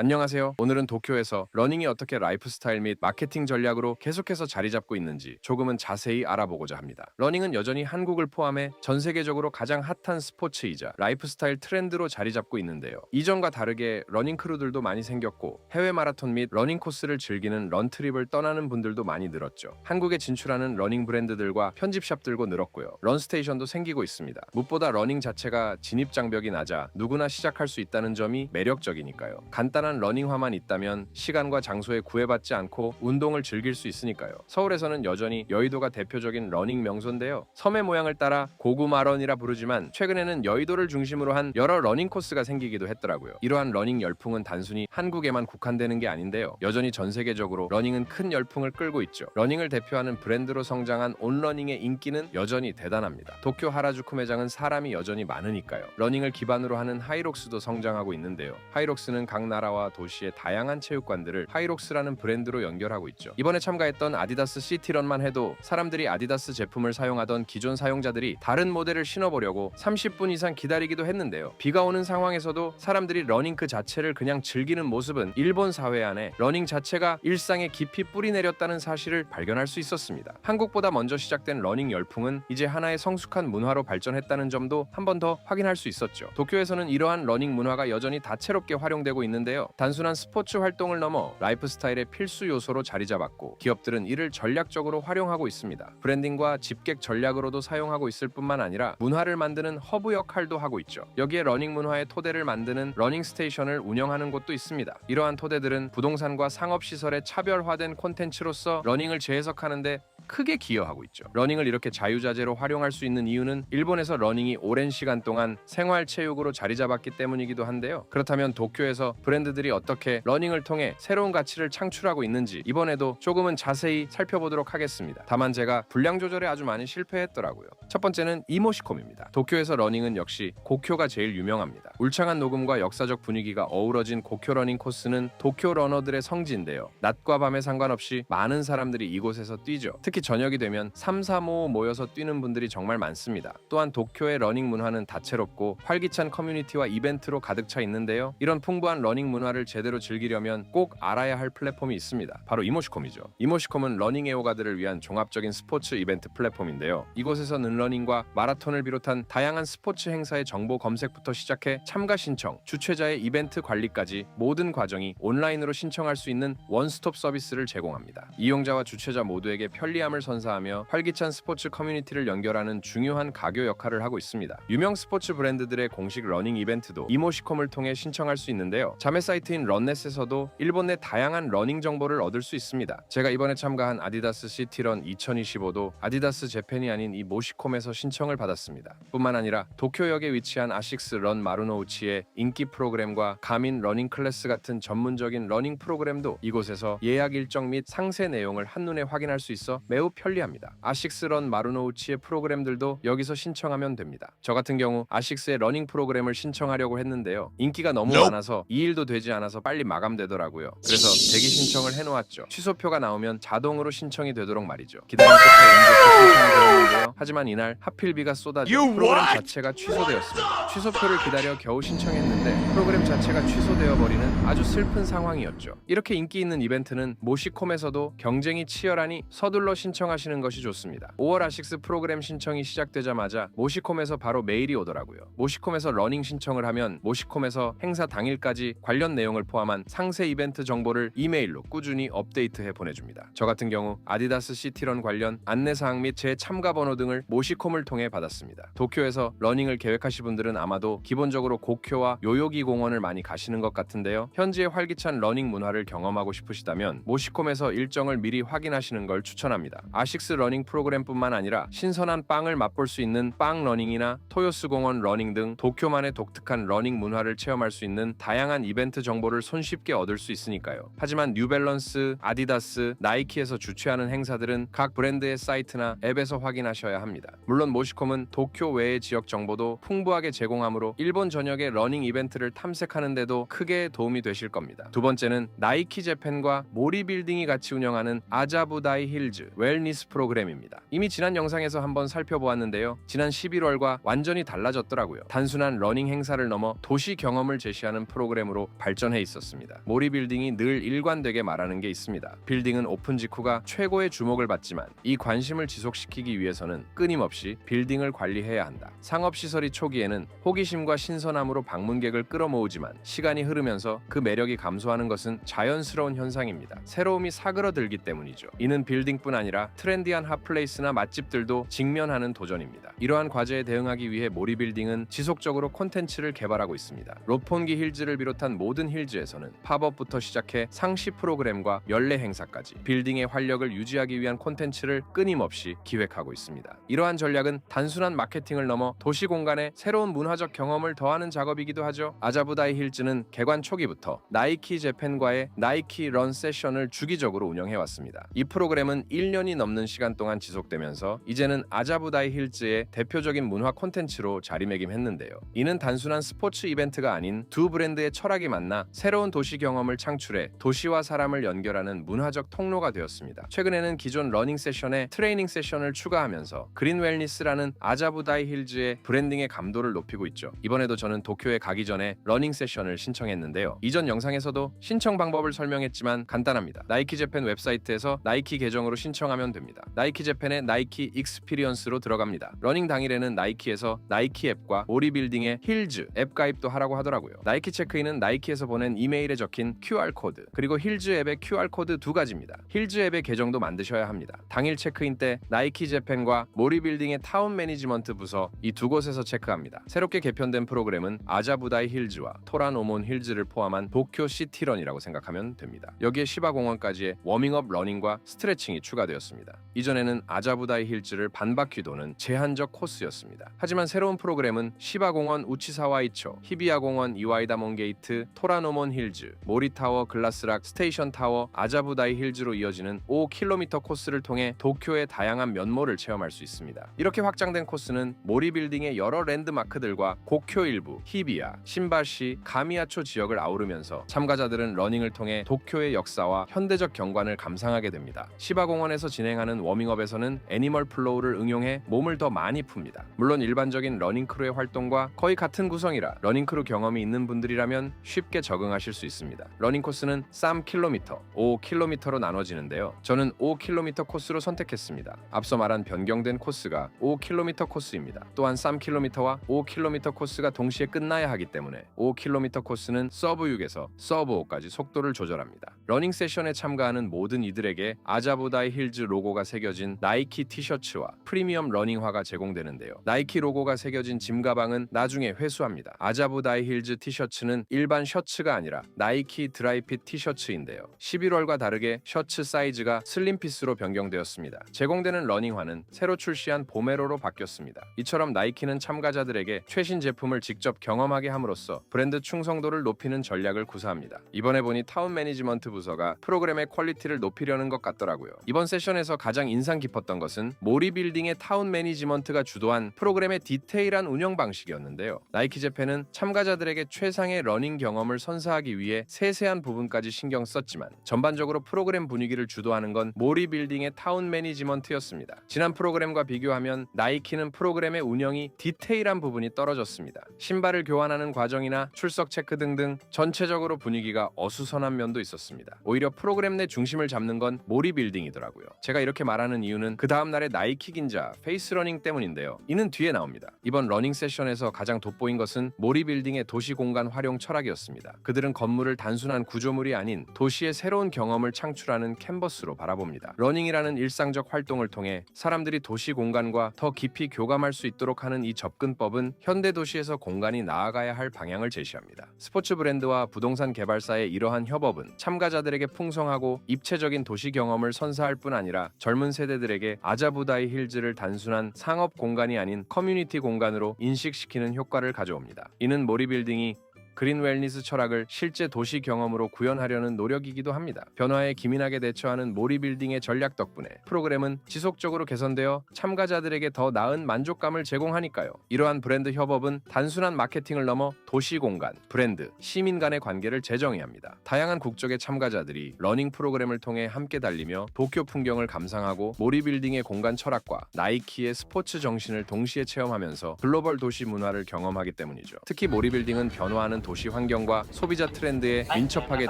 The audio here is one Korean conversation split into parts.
안녕하세요. 오늘은 도쿄에서 러닝이 어떻게 라이프 스타일 및 마케팅 전략으로 계속해서 자리 잡고 있는지 조금은 자세히 알아보고자 합니다. 러닝은 여전히 한국을 포함해 전 세계적으로 가장 핫한 스포츠이자 라이프 스타일 트렌드로 자리 잡고 있는데요. 이전과 다르게 러닝 크루들도 많이 생겼고 해외 마라톤 및 러닝 코스를 즐기는 런트립을 떠나는 분들도 많이 늘었죠. 한국에 진출하는 러닝 브랜드들과 편집샵들도 늘었고요. 런스테이션도 생기고 있습니다. 무엇보다 러닝 자체가 진입 장벽이 낮아 누구나 시작할 수 있다는 점이 매력적이니까요. 간단한 러닝화만 있다면 시간과 장소에 구애받지 않고 운동을 즐길 수 있으니까요. 서울에서는 여전히 여의도가 대표적인 러닝 명소인데요. 섬의 모양을 따라 고구마런이라 부르지만 최근에는 여의도를 중심으로 한 여러 러닝 코스가 생기기도 했더라고요. 이러한 러닝 열풍은 단순히 한국에만 국한되는 게 아닌데요. 여전히 전 세계적으로 러닝은 큰 열풍을 끌고 있죠. 러닝을 대표하는 브랜드로 성장한 온러닝의 인기는 여전히 대단합니다. 도쿄 하라주쿠 매장은 사람이 여전히 많으니까요. 러닝을 기반으로 하는 하이록스도 성장하고 있는데요. 하이록스는 각 나라와 도시의 다양한 체육관들을 하이록스라는 브랜드로 연결하고 있죠. 이번에 참가했던 아디다스 시티런만 해도 사람들이 아디다스 제품을 사용하던 기존 사용자들이 다른 모델을 신어보려고 30분 이상 기다리기도 했는데요. 비가 오는 상황에서도 사람들이 러닝 그 자체를 그냥 즐기는 모습은 일본 사회 안에 러닝 자체가 일상에 깊이 뿌리내렸다는 사실을 발견할 수 있었습니다. 한국보다 먼저 시작된 러닝 열풍은 이제 하나의 성숙한 문화로 발전했다는 점도 한 번 더 확인할 수 있었죠. 도쿄에서는 이러한 러닝 문화가 여전히 다채롭게 활용되고 있는데요. 단순한 스포츠 활동을 넘어 라이프 스타일의 필수 요소로 자리 잡았고 기업들은 이를 전략적으로 활용하고 있습니다. 브랜딩과 집객 전략으로도 사용하고 있을 뿐만 아니라 문화를 만드는 허브 역할도 하고 있죠. 여기에 러닝 문화의 토대를 만드는 러닝 스테이션을 운영하는 곳도 있습니다. 이러한 토대들은 부동산과 상업시설의 차별화된 콘텐츠로서 러닝을 재해석하는데 크게 기여하고 있죠. 러닝을 이렇게 자유자재로 활용할 수 있는 이유는 일본에서 러닝이 오랜 시간 동안 생활체육으로 자리 잡았기 때문이기도 한데요. 그렇다면 도쿄에서 브랜드들이 어떻게 러닝을 통해 새로운 가치를 창출하고 있는지 이번에도 조금은 자세히 살펴보도록 하겠습니다. 다만 제가 분량 조절에 아주 많이 실패했더라고요. 첫 번째는 이모시콤입니다. 도쿄에서 러닝은 역시 고쿄가 제일 유명합니다. 울창한 녹음과 역사적 분위기가 어우러진 고쿄 러닝 코스는 도쿄 러너들의 성지인데요. 낮과 밤에 상관없이 많은 사람들이 이곳에서 뛰죠. 특히 저녁이 되면 3, 4, 5 모여서 뛰는 분들이 정말 많습니다. 또한 도쿄의 러닝 문화는 다채롭고 활기찬 커뮤니티와 이벤트로 가득 차 있는데요. 이런 풍부한 러닝 문화를 제대로 즐기려면 꼭 알아야 할 플랫폼이 있습니다. 바로 이모시콤이죠. 이모시콤은 러닝 애호가들을 위한 종합적인 스포츠 이벤트 플랫폼인데요. 이곳에서는 러닝과 마라톤을 비롯한 다양한 스포츠 행사의 정보 검색부터 시작해 참가 신청, 주최자의 이벤트 관리까지 모든 과정이 온라인으로 신청할 수 있는 원스톱 서비스를 제공합니다. 이용자와 주최자 모두에게 편리함을 선사하며 활기찬 스포츠 커뮤니티를 연결하는 중요한 가교 역할을 하고 있습니다. 유명 스포츠 브랜드들의 공식 러닝 이벤트도 이모시콤을 통해 신청할 수 있는데요. 자매 사이트인 런넷에서도 일본 내 다양한 러닝 정보를 얻을 수 있습니다. 제가 이번에 참가한 아디다스 시티런 2025도 아디다스 재팬이 아닌 이 모시콤에서 신청을 받았습니다. 뿐만 아니라 도쿄역에 위치한 아식스 런 마루노우치의 인기 프로그램과 가민 러닝 클래스 같은 전문적인 러닝 프로그램도 이곳에서 예약 일정 및 상세 내용을 한눈에 확인할 수 있어 매우 편리합니다. 아식스 런 마루노우치의 프로그램들도 여기서 신청하면 됩니다. 저 같은 경우 아식스의 러닝 프로그램을 신청하려고 했는데요. 인기가 너무 많아서 2일도 되지 않아서 빨리 마감되더라고요. 그래서 대기 신청을 해놓았죠. 취소표가 나오면 자동으로 신청이 되도록 말이죠. 기다림 끝에 운전 신청이 되었는데요. 하지만 이날 하필 비가 쏟아져 프로그램 자체가 취소되었습니다. 취소표를 기다려 겨우 신청했는데 프로그램 자체가 취소되어 버리는 아주 슬픈 상황이었죠. 이렇게 인기 있는 이벤트는 모시콤에서도 경쟁이 치열하니 서둘러 신청하시는 것이 좋습니다. 5월 아식스 프로그램 신청이 시작되자마자 모시콤에서 바로 메일이 오더라고요. 모시콤에서 러닝 신청을 하면 모시콤에서 행사 당일까지 관련 내용을 포함한 상세 이벤트 정보를 이메일로 꾸준히 업데이트해 보내줍니다. 저 같은 경우 아디다스 시티런 관련 안내사항 및 제 참가 번호 등을 모시콤을 통해 받았습니다. 도쿄에서 러닝을 계획하실 분들은 아마도 기본적으로 고쿄와 요요기 공원을 많이 가시는 것 같은데요. 현지의 활기찬 러닝 문화를 경험하고 싶으시다면 모시콤에서 일정을 미리 확인하시는 걸 추천합니다. 아식스 러닝 프로그램뿐만 아니라 신선한 빵을 맛볼 수 있는 빵 러닝이나 토요스 공원 러닝 등 도쿄만의 독특한 러닝 문화를 체험할 수 있는 다양한 이벤트 정보를 손쉽게 얻을 수 있으니까요. 하지만 뉴밸런스, 아디다스, 나이키에서 주최하는 행사들은 각 브랜드의 사이트나 앱에서 확인하셔야 합니다. 물론 모시콤은 도쿄 외의 지역 정보도 풍부하게 제공하므로 일본 전역의 러닝 이벤트를 탐색하는 데도 크게 도움이 되실 겁니다. 두 번째는 나이키 재팬과 모리빌딩이 같이 운영하는 아자부다이 힐즈 웰니스 프로그램입니다. 이미 지난 영상에서 한번 살펴보았는데요. 지난 11월과 완전히 달라졌더라고요. 단순한 러닝 행사를 넘어 도시 경험을 제시하는 프로그램으로 발전해 있었습니다. 모리 빌딩이 늘 일관되게 말하는 게 있습니다. 빌딩은 오픈 직후가 최고의 주목을 받지만 이 관심을 지속시키기 위해서는 끊임없이 빌딩을 관리해야 한다. 상업시설이 초기에는 호기심과 신선함으로 방문객을 끌어모으지만 시간이 흐르면서 그 매력이 감소하는 것은 자연스러운 현상입니다. 새로움이 사그러들기 때문이죠. 이는 빌딩뿐 아니라 트렌디한 핫플레이스나 맛집들도 직면하는 도전입니다. 이러한 과제에 대응하기 위해 모리 빌딩은 지속적으로 콘텐츠를 개발하고 있습니다. 롯폰기 힐즈를 비롯한 모든 힐즈에서는 팝업부터 시작해 상시 프로그램과 연례 행사까지 빌딩의 활력을 유지하기 위한 콘텐츠를 끊임없이 기획하고 있습니다. 이러한 전략은 단순한 마케팅을 넘어 도시 공간에 새로운 문화적 경험을 더하는 작업이기도 하죠. 아자부다이 힐즈는 개관 초기부터 나이키 재팬과의 나이키 런 세션을 주기적으로 운영해왔습니다. 이 프로그램은 1년이 넘는 시간 동안 지속되면서 이제는 아자부다이 힐즈의 대표적인 문화 콘텐츠로 자리매김했는데요. 이는 단순한 스포츠 이벤트가 아닌 두 브랜드의 철학이 만나 새로운 도시 경험을 창출해 도시와 사람을 연결하는 문화적 통로가 되었습니다. 최근에는 기존 러닝 세션에 트레이닝 세션을 추가하면서 그린 웰니스라는 아자부다이 힐즈의 브랜딩의 감도를 높이고 있죠. 이번에도 저는 도쿄에 가기 전에 러닝 세션을 신청했는데요. 이전 영상에서도 신청 방법을 설명했지만 간단합니다. 나이키 재팬 웹사이트에서 나이키 계정으로 신청하면 됩니다. 나이키 재팬의 나이키 익스피리언스로 들어갑니다. 러닝 당일에는 나이키에서 나이키 앱과 모리 빌딩의 힐즈 앱 가입도 하라고 하더라고요. 나이키 체크인은 나이키에서 보낸 이메일에 적힌 QR코드 그리고 힐즈 앱의 QR코드 두 가지입니다. 힐즈 앱의 계정도 만드셔야 합니다. 당일 체크인 때 나이키 재팬과 모리 빌딩의 타운 매니지먼트 부서 이 두 곳에서 체크합니다. 새롭게 개편된 프로그램은 아자부다이 힐즈와 토라노몬 힐즈를 포함한 도쿄 시티런이라고 생각하면 됩니다. 여기에 시바공원까지의 워밍업 러닝과 스트레칭이 추가되었습니다. 이전에는 아자부다이 힐즈를 반바퀴 도는 제한적 코스였습니다. 하지만 새로운 프로그램은 시바공원 우치사와 이초, 히비야공원 이와이다몬 게이트, 토라노몬 힐즈, 모리타워 글라스락 스테이션 타워, 아자부다이 힐즈로 이어지는 5km 코스를 통해 도쿄의 다양한 면모를 체험할 수 있습니다. 이렇게 확장된 코스는 모리 빌딩의 여러 랜드마크들과 고쿄 일부, 히비야, 신바시, 가미야초 지역을 아우르면서 참가자들은 러닝을 통해 도쿄의 역사와 현대적 경관을 감상하게 됩니다. 시바공원에서 진행하는 워밍업에서는 애니멀 플로우를 응용해 몸을 더 많이 풉니다. 물론 일반적인 러닝 크루의 활동과 거의 같은 구성이라 러닝 크루 경험이 있는 분들이라면 쉽게 적응하실 수 있습니다. 러닝 코스는 3km, 5km로 나눠지는데요. 저는 5km 코스로 선택했습니다. 앞서 말한 변경된 코스가 5km 코스입니다. 또한 3km와 5km 코스가 동시에 끝나야 하기 때문에 5km 코스는 서브 6에서 서브 5까지 속도를 조절합니다. 러닝 세션에 참가하는 모든 이들에게 아자부다이 힐즈 로고가 새겨진 나이키 티셔츠와 프리미엄 러닝화가 제공되는데요. 나이키 로고가 새겨진 짐 가방은 나중에 회수합니다. 아자부다이 힐즈 티셔츠는 일반 셔츠가 아니라 나이키 드라이핏 티셔츠인데요. 11월과 다르게 셔츠 사이즈가 슬림핏으로 변경되었습니다. 제공되는 러닝화는 새로 출시한 보메로로 바뀌었습니다. 이처럼 나이키는 참가자들에게 최신 제품을 직접 경험하게 함으로써 브랜드 충성도를 높이는 전략을 구사합니다. 이번에 보니 타운 매니지먼트 부서가 프로그램의 퀄리티를 높이려는 것 같더라고요. 이번 세션에서 가장 인상 깊었던 것은 모리 빌딩의 타운 매니지먼트가 주도한 프로그램의 디테일한 운영 방식이었는데요. 나이키 재팬은 참가자들에게 최상의 러닝 경험을 선사하기 위해 세세한 부분까지 신경 썼지만 전반적으로 프로그램 분위기를 주도하는 건 모리 빌딩의 타운 매니지먼트였습니다. 지난 프로그램과 비교하면 나이키는 프로그램의 운영이 디테일한 부분이 떨어졌습니다. 신발을 교환하는 과정이나 출석 체크 등등 전체적으로 분위기가 어수선한 면도 있었습니다. 오히려 프로그램 내 중심을 잡는 건 모리 빌딩이더라고요. 제가 이렇게 말하는 이유는 그 다음날의 나이키 긴자 페이스러닝 때문인데요. 이는 뒤에 나옵니다. 이번 러닝 세션에서 가장 돋보인 것은 모리 빌딩의 도시 공간 활용 철학이었습니다. 그들은 건물을 단순한 구조물이 아닌 도시의 새로운 경험을 창출하는 캔버스로 바라봅니다. 러닝이라는 일상적 활동을 통해 사람들이 도시 공간과 더 깊이 교감할 수 있도록 하는 이 접근법은 현대 도시에서 공간이 나아가야 할 방향을 제시합니다. 스포츠 브랜드와 부동산 개발사의 이러한 협업은 참가자들에게 풍성하고 입체적인 도시 경험을 선사할 뿐 아니라 젊은 세대들에게 아자부다이 힐즈를 단순한 상업 공간이 아닌 커뮤니티 공간으로 인식시키는 효과를 가져옵니다. 이는 모리 빌딩이 그린 웰니스 철학을 실제 도시 경험으로 구현하려는 노력이기도 합니다. 변화에 기민하게 대처하는 모리빌딩의 전략 덕분에 프로그램은 지속적으로 개선되어 참가자들에게 더 나은 만족감을 제공하니까요. 이러한 브랜드 협업은 단순한 마케팅을 넘어 도시 공간, 브랜드, 시민 간의 관계를 재정의합니다. 다양한 국적의 참가자들이 러닝 프로그램을 통해 함께 달리며 도쿄 풍경을 감상하고 모리빌딩의 공간 철학과 나이키의 스포츠 정신을 동시에 체험하면서 글로벌 도시 문화를 경험하기 때문이죠. 특히 모리빌딩은 변화하는 도시 환경과 소비자 트렌드에 민첩하게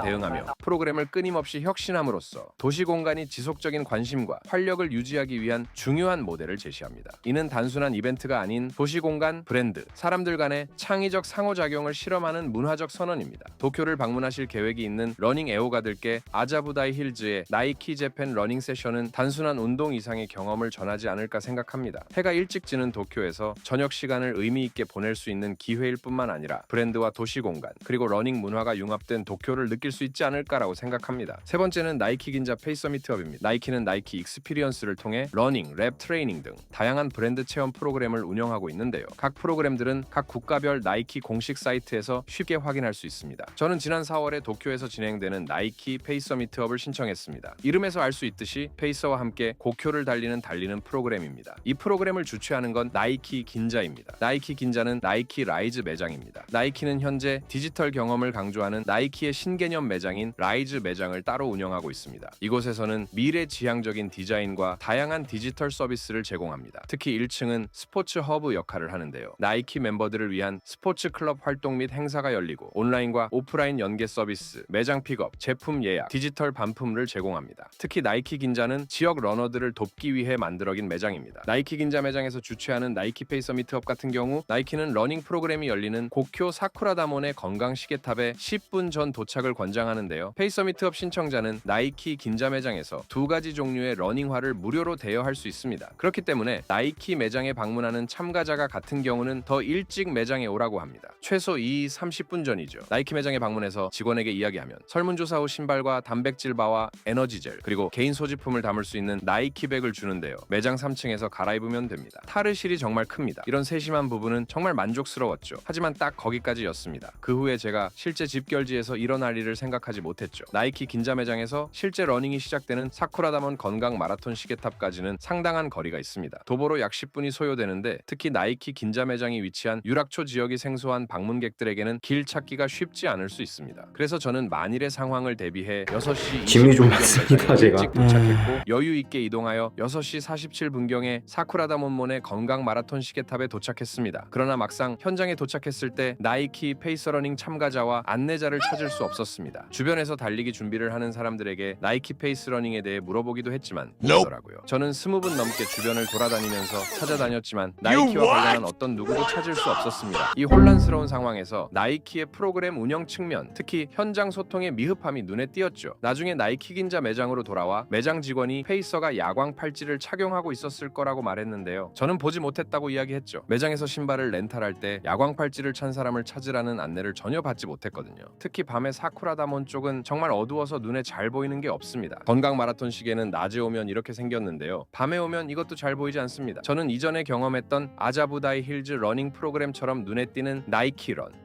대응하며 프로그램을 끊임없이 혁신함으로써 도시 공간이 지속적인 관심과 활력을 유지하기 위한 중요한 모델을 제시합니다. 이는 단순한 이벤트가 아닌 도시 공간, 브랜드, 사람들 간의 창의적 상호작용을 실험하는 문화적 선언입니다. 도쿄를 방문하실 계획이 있는 러닝 애호가들께 아자부다이 힐즈의 나이키 재팬 러닝 세션은 단순한 운동 이상의 경험을 전하지 않을까 생각합니다. 해가 일찍 지는 도쿄에서 저녁 시간을 의미 있게 보낼 수 있는 기회일 뿐만 아니라 브랜드와 도시 공간, 그리고 러닝 문화가 융합된 도쿄를 느낄 수 있지 않을까라고 생각합니다. 세 번째는 나이키 긴자 페이서미트업입니다. 나이키는 나이키 익스피리언스를 통해 러닝, 랩 트레이닝 등 다양한 브랜드 체험 프로그램을 운영하고 있는데요. 각 프로그램들은 각 국가별 나이키 공식 사이트에서 쉽게 확인할 수 있습니다. 저는 지난 4월에 도쿄에서 진행되는 나이키 페이서미트업을 신청했습니다. 이름에서 알 수 있듯이 페이서와 함께 고쿄를 달리는 프로그램입니다. 이 프로그램을 주최하는 건 나이키 긴자입니다. 나이키 긴자는 나이키 라이즈 매장입니다. 나이키는 현재 디지털 경험을 강조하는 나이키의 신개념 매장인 라이즈 매장을 따로 운영하고 있습니다. 이곳에서는 미래지향적인 디자인과 다양한 디지털 서비스를 제공합니다. 특히 1층은 스포츠 허브 역할을 하는데요. 나이키 멤버들을 위한 스포츠 클럽 활동 및 행사가 열리고 온라인과 오프라인 연계 서비스, 매장 픽업, 제품 예약, 디지털 반품을 제공합니다. 특히 나이키 긴자는 지역 러너들을 돕기 위해 만들어진 매장입니다. 나이키 긴자 매장에서 주최하는 나이키 페이서 미트업 같은 경우 나이키는 러닝 프로그램이 열리는 고쿄 사쿠라다몬의 건강 시계탑에 10분 전 도착을 권장하는데요. 페이서 미트업 신청자는 나이키 긴자 매장에서 2가지 종류의 러닝화를 무료로 대여할 수 있습니다. 그렇기 때문에 나이키 매장에 방문하는 참가자가 같은 경우는 더 일찍 매장에 오라고 합니다. 최소 30분 전이죠. 나이키 매장에 방문해서 직원에게 이야기하면 설문조사 후 신발과 단백질 바와 에너지젤, 그리고 개인 소지품을 담을 수 있는 나이키백을 주는데요. 매장 3층에서 갈아입으면 됩니다. 탈의실이 정말 큽니다. 이런 세심한 부분은 정말 만족스러웠죠. 하지만 딱 거기까지였습니다. 그 후에 제가 실제 집결지에서 일어날 일을 생각하지 못했죠. 나이키 긴자 매장에서 실제 러닝이 시작되는 사쿠라다몬 건강 마라톤 시계탑까지는 상당한 거리가 있습니다. 도보로 약 10분이 소요되는데 특히 나이키 긴자 매장이 위치한 유락초 지역이 생소한 방문객들에게는 길 찾기가 쉽지 않을 수 있습니다. 그래서 저는 만일의 상황을 대비해 6시 짐이 좀 20분 많습니다, 제가. 일찍 도착했고 여유 있게 이동하여 6시 47분경에 사쿠라다몬몬의 건강 마라톤 시계탑에 도착했습니다. 그러나 막상 현장에 도착했을 때 나이키 페이서러닝 참가자와 안내자를 찾을 수 없었습니다. 주변에서 달리기 준비를 하는 사람들에게 나이키 페이스러닝에 대해 물어보기도 했지만 없더라고요. 저는 20분 넘게 주변을 돌아다니면서 찾아다녔지만 나이키와 관련한 어떤 누구도 찾을 수 없었습니다. 이 혼란스러운 상황에서 나이키의 프로그램 운영 측면, 특히 현장 소통의 미흡함이 눈에 띄었죠. 나중에 나이키 긴자 매장으로 돌아와 매장 직원이 페이서가 야광 팔찌를 착용하고 있었을 거라고 말했는데요. 저는 보지 못했다고 이야기했죠. 매장에서 신발을 렌탈할 때 야광 팔찌를 찬 사람을 찾으라는 안내를 전혀 받지 못했거든요. 특히 밤에 사쿠라다몬 쪽은 정말 어두워서 눈에 잘 보이는 게 없습니다. 건강 마라톤 시계는 낮에 오면 이렇게 생겼는데요. 밤에 오면 이것도 잘 보이지 않습니다. 저는 이전에 경험했던 아자부다이 힐즈 러닝 프로그램처럼 눈에 띄는 나이키런,